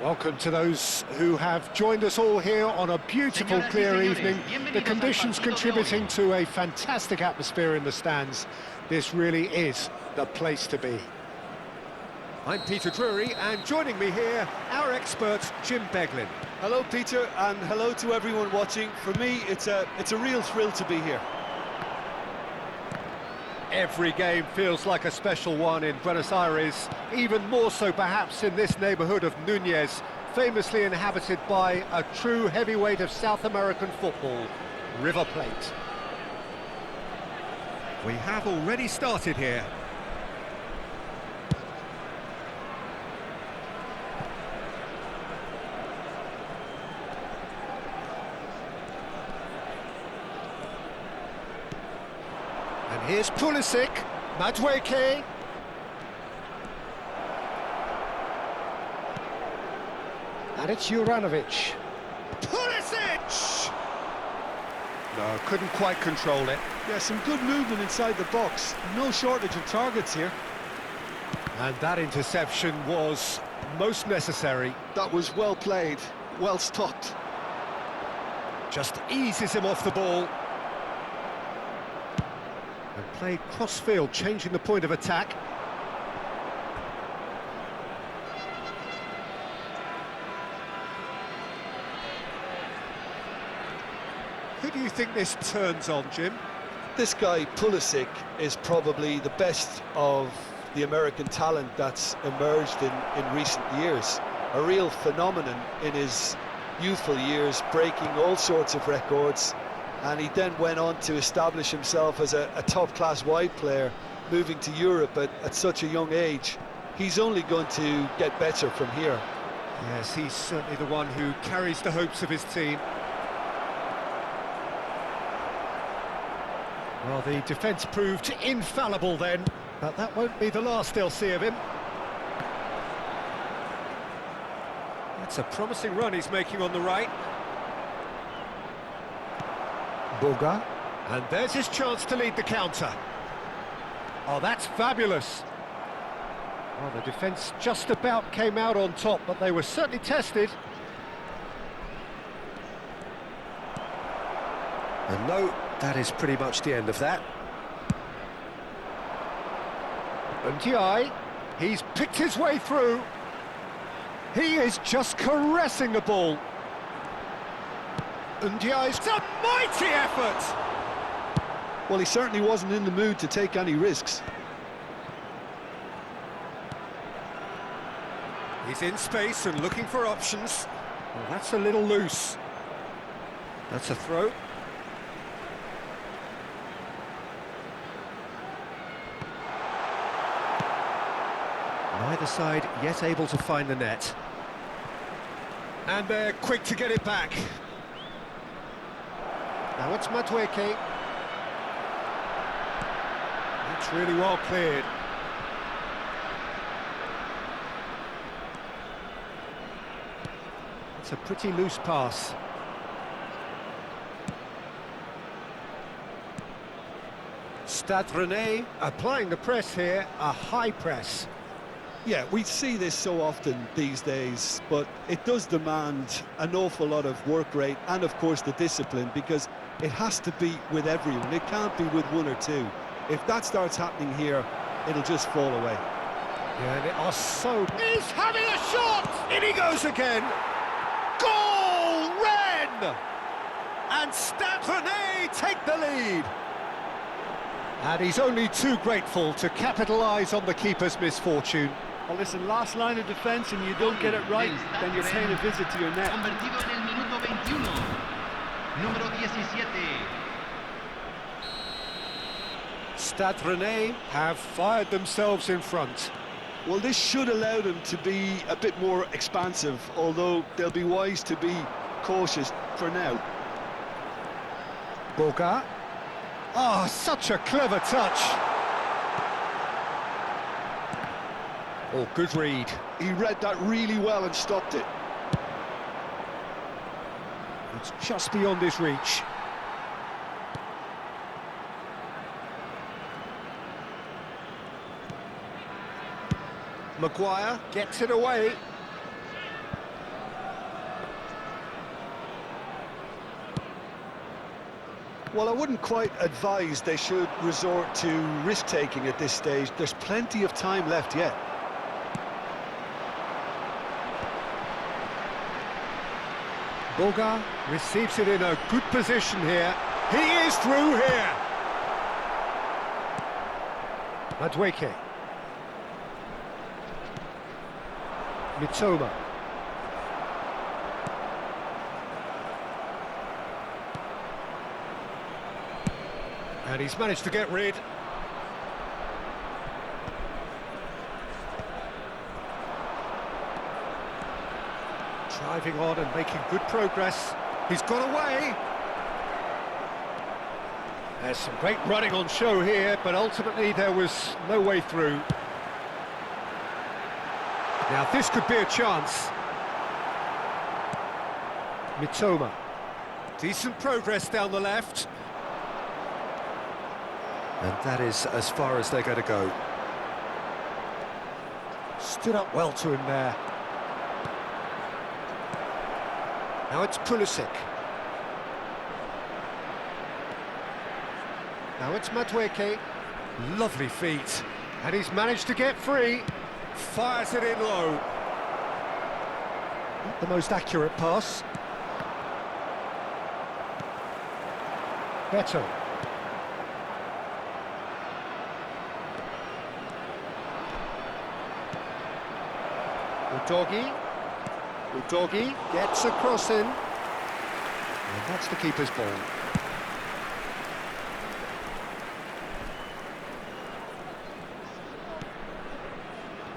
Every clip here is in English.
Welcome to those who have joined us all here on a beautiful, clear evening. The conditions contributing to a fantastic atmosphere in the stands. This really is the place to be. I'm Peter Drury, and joining me here, our expert, Jim Beglin. Hello, Peter, and hello to everyone watching. For me, it's a real thrill to be here. Every game feels like a special one in Buenos Aires, even more so perhaps in this neighbourhood of Núñez, famously inhabited by a true heavyweight of South American football, River Plate. We have already started here. And here's Pulisic, Madueke. And it's Juranovic. Pulisic! No, couldn't quite control it. Yeah, some good movement inside the box. No shortage of targets here. And that interception was most necessary. That was well played, well stopped. Just eases him off the ball. And played cross-field, changing the point of attack. Who do you think this turns on, Jim? This guy, Pulisic, is probably the best of the American talent that's emerged in recent years. A real phenomenon in his youthful years, breaking all sorts of records. And he then went on to establish himself as a top-class wide player, moving to Europe at such a young age. He's only going to get better from here. Yes, he's certainly the one who carries the hopes of his team. Well, the defence proved infallible then, but that won't be the last they'll see of him. That's a promising run he's making on the right. Boga, and there's his chance to lead the counter. Oh, that's fabulous. Well, the defence just about came out on top, but they were certainly tested. And no, that is pretty much the end of that. And Ndiaye, he's picked his way through. He is just caressing the ball. Ndiaye's a mighty effort! Well, he certainly wasn't in the mood to take any risks. He's in space and looking for options. Well, that's a little loose. That's a throw. Neither side yet able to find the net. And they're quick to get it back. Now it's Madueke. That's really well cleared. It's a pretty loose pass. Stade Rennais applying the press here, a high press. Yeah, we see this so often these days, but it does demand an awful lot of work rate and, of course, the discipline, because it has to be with everyone. It can't be with one or two. If that starts happening here, it'll just fall away. Yeah, they are so... He's having a shot! In he goes again! Goal! Rennes! And Stade Rennais take the lead! And he's only too grateful to capitalise on the keeper's misfortune. Well, listen, last line of defence and you don't get it right, then you're paying a visit to your net. Convertido en el minuto 21. Número 17. Stade Rennais have fired themselves in front. Well, this should allow them to be a bit more expansive, although they'll be wise to be cautious for now. Boga. Oh, such a clever touch. Oh, good read. He read that really well and stopped it. It's just beyond his reach. Maguire gets it away. Well, I wouldn't quite advise they should resort to risk-taking at this stage. There's plenty of time left yet. Boga receives it in a good position here. He is through here. Madueke. Mitoma. And he's managed to get rid. Driving on and making good progress. He's got away. There's some great running on show here, but ultimately there was no way through. Now this could be a chance. Mitoma. Decent progress down the left. And that is as far as they're going to go. Stood up well to him there. Now it's Pulisic. Now it's Madueke. Lovely feet. And he's managed to get free. Fires it in low. Not the most accurate pass. Beto. Udogie gets a cross in. And that's the keeper's ball.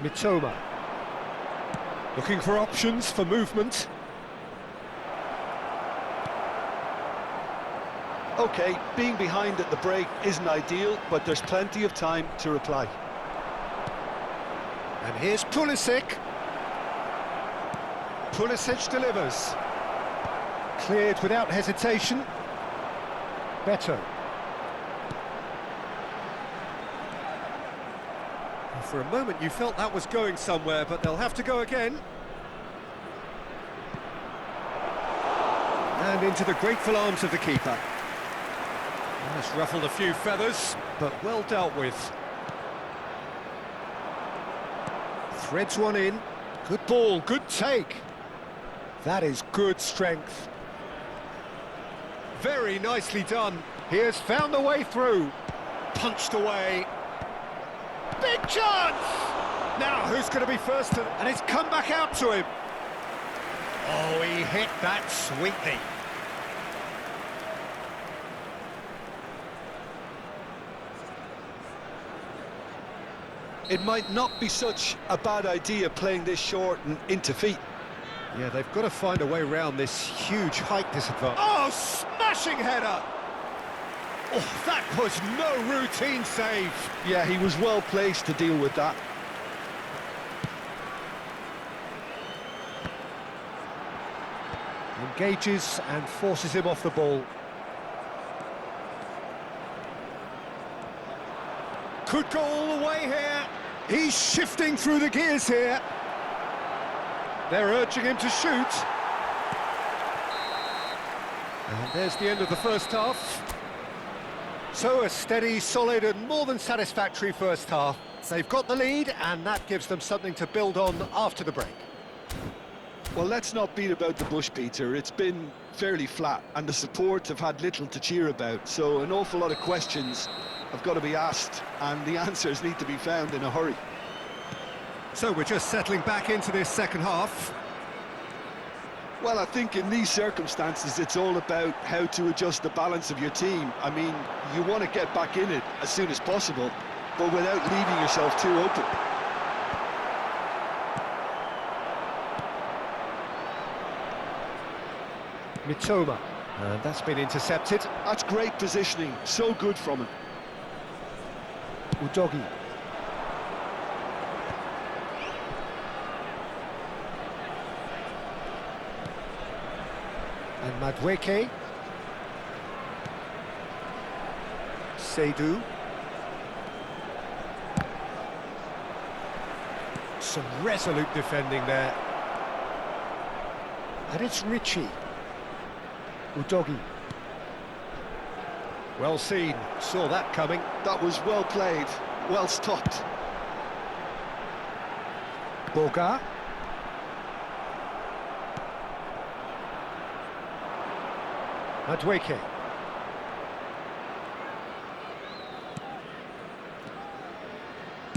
Mitoma. Looking for options for movement. OK, being behind at the break isn't ideal, but there's plenty of time to reply. And here's Pulisic. Pulisic delivers. Cleared without hesitation. Beto. For a moment you felt that was going somewhere, but they'll have to go again. And into the grateful arms of the keeper. That's ruffled a few feathers, but well dealt with. Threads one in. Good ball, good take. That is good strength. Very nicely done. He has found a way through. Punched away. Big chance! Now, who's going to be first? And it's come back out to him. Oh, he hit that sweetly. It might not be such a bad idea playing this short and into feet. Yeah, they've got to find a way around this huge height disadvantage. Oh, smashing header! Oh, that was no routine save. Yeah, he was well placed to deal with that. Engages and forces him off the ball. Could go all the way here. He's shifting through the gears here. They're urging him to shoot. And there's the end of the first half. So a steady, solid and more than satisfactory first half. They've got the lead and that gives them something to build on after the break. Well, let's not beat about the bush, Peter. It's been fairly flat and the support have had little to cheer about. So an awful lot of questions have got to be asked and the answers need to be found in a hurry. So we're just settling back into this second half. Well, I think in these circumstances, it's all about how to adjust the balance of your team. I mean, you want to get back in it as soon as possible, but without leaving yourself too open. Mitoma, and that's been intercepted. That's great positioning, so good from him. Udogie. And Madueke. Seydou. Some resolute defending there. And it's Richie. Udogie. Well seen, saw that coming. That was well played, well stopped. Boga. Madueke.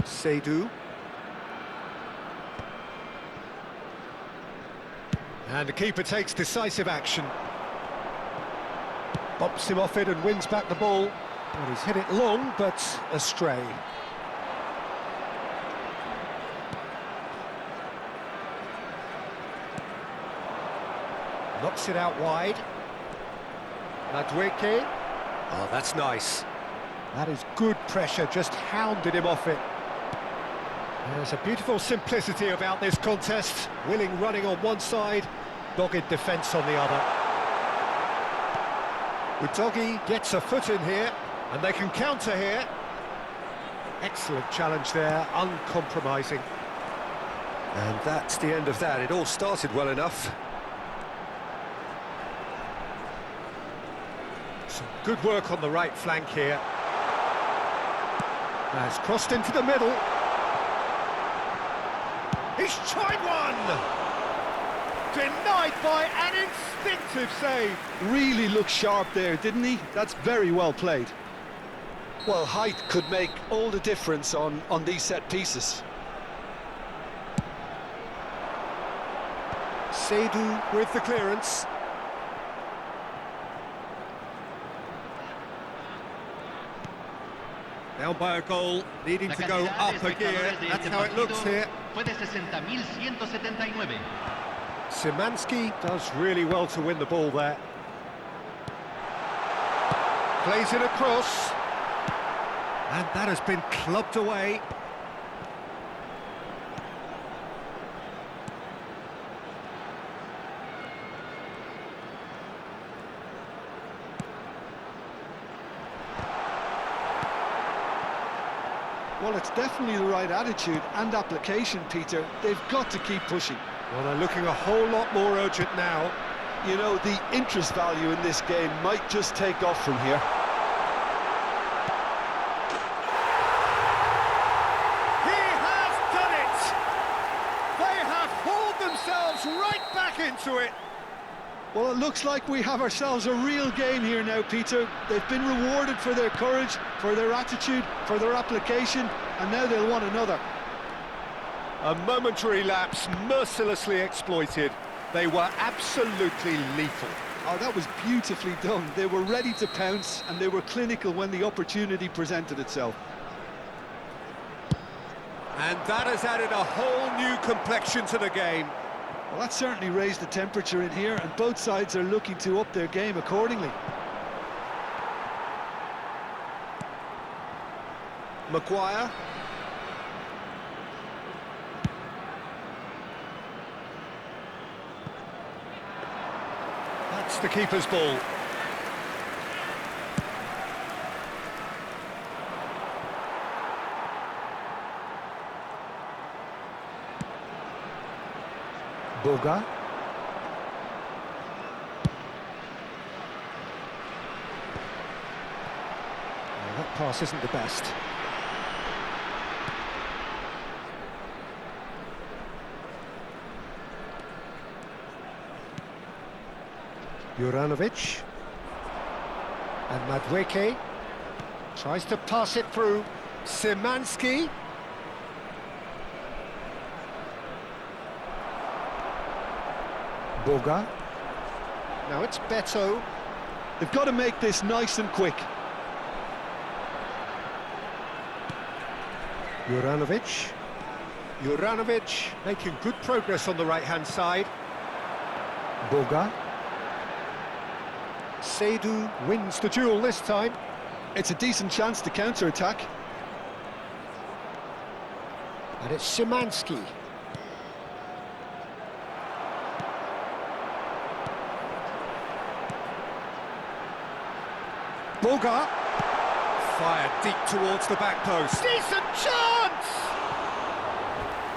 Seydu. And the keeper takes decisive action. Bops him off it and wins back the ball. Well, he's hit it long, but astray. Knocks it out wide. Madueke. Oh, that's nice. That is good pressure, just hounded him off it. There's a beautiful simplicity about this contest. Willing running on one side, dogged defence on the other. Udogie gets a foot in here, and they can counter here. Excellent challenge there, uncompromising. And that's the end of that. It all started well enough. Some good work on the right flank here. That's crossed into the middle. He's tried one! Denied by an instinctive save. Really looked sharp there, didn't he? That's very well played. Well, height could make all the difference on these set pieces. Seydu with the clearance. Down by a goal, needing to go up a gear. That's how it looks here. Fue de 60.179. Szymanski does really well to win the ball there. Plays it across. And that has been clubbed away. Well, it's definitely the right attitude and application, Peter. They've got to keep pushing. Well, they're looking a whole lot more urgent now. You know, the interest value in this game might just take off from here. He has done it! They have hauled themselves right back into it. Well, it looks like we have ourselves a real game here now, Peter. They've been rewarded for their courage, for their attitude, for their application, and now they'll want another. A momentary lapse, mercilessly exploited. They were absolutely lethal. Oh, that was beautifully done. They were ready to pounce, and they were clinical when the opportunity presented itself. And that has added a whole new complexion to the game. Well, that certainly raised the temperature in here, and both sides are looking to up their game accordingly. Maguire. That's the keeper's ball. Boga. Well, that pass isn't the best. Juranovic. And Madueke tries to pass it through. Szymanski. Boga. Now it's Beto. They've got to make this nice and quick. Juranovic. Juranovic making good progress on the right-hand side. Boga. Seydu wins the duel this time. It's a decent chance to counter-attack. And it's Szymanski. Boga. Fired deep towards the back post. Decent chance!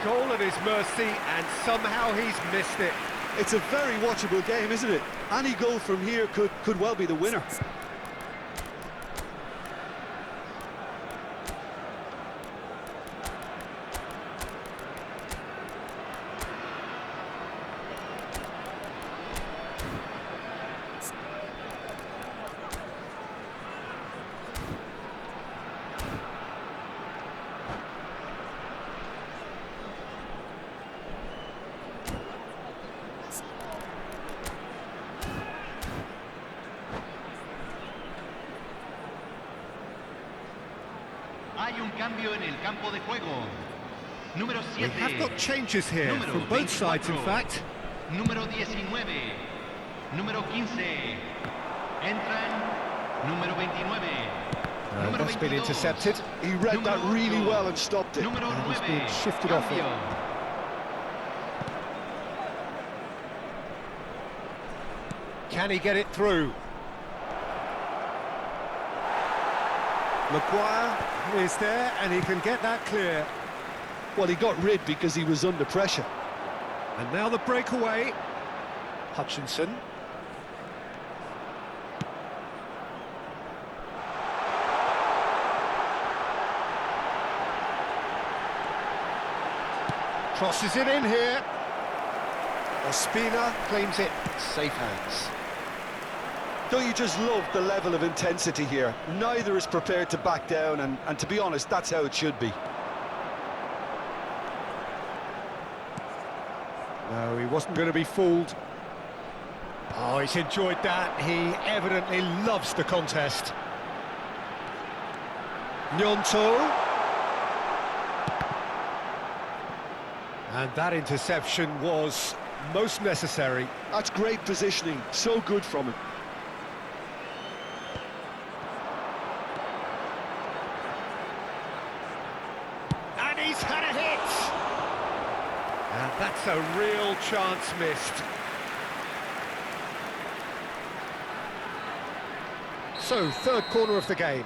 Goal at his mercy, and somehow he's missed it. It's a very watchable game, isn't it? Any goal from here could well be the winner. Hay un cambio en el campo de juego. Número We 7. have got changes here Número from both sides, in 24. fact. Número 19. Número 15. Entran. Número 29. Número That's been 22. intercepted. He read that Número really 8. well and stopped it. Número And he's 9. been shifted off it. Cambio. Can he get it through? Maguire is there, and he can get that clear. Well, he got rid because he was under pressure. And now the breakaway. Hutchinson. Crosses it in here. Ospina claims it. Safe hands. Don't you just love the level of intensity here? Neither is prepared to back down, and to be honest, that's how it should be. No, he wasn't going to be fooled. Oh, he's enjoyed that. He evidently loves the contest. Gnonto. And that interception was most necessary. That's great positioning, so good from him. And he's had a hit! And that's a real chance missed. So, third corner of the game.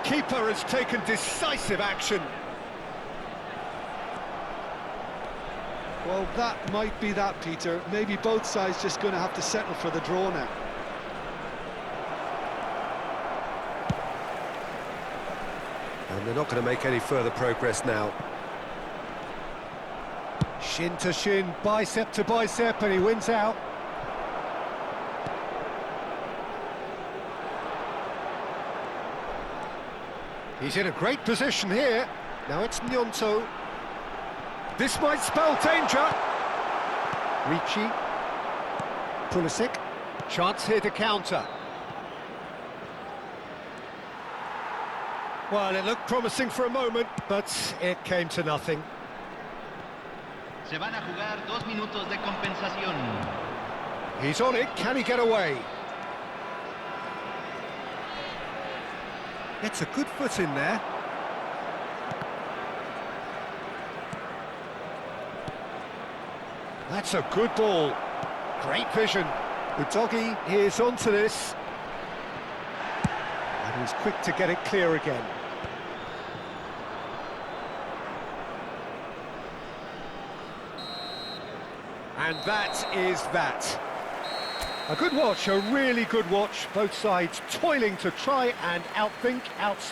Keeper has taken decisive action. Well, that might be that, Peter. Maybe both sides just going to have to settle for the draw now. And they're not going to make any further progress now. Shin to shin, bicep to bicep, and he wins out. He's in a great position here. Now it's Gnonto. This might spell danger. Ricci. Pulisic. Chance here to counter. Well, it looked promising for a moment, but it came to nothing. Se van a jugar 2 minutos de compensación. He's on it, can he get away? Gets a good foot in there. That's a good ball. Great vision. Udogie is onto this. And he's quick to get it clear again. And that is that. A good watch, a really good watch. Both sides toiling to try and outthink, outsmart.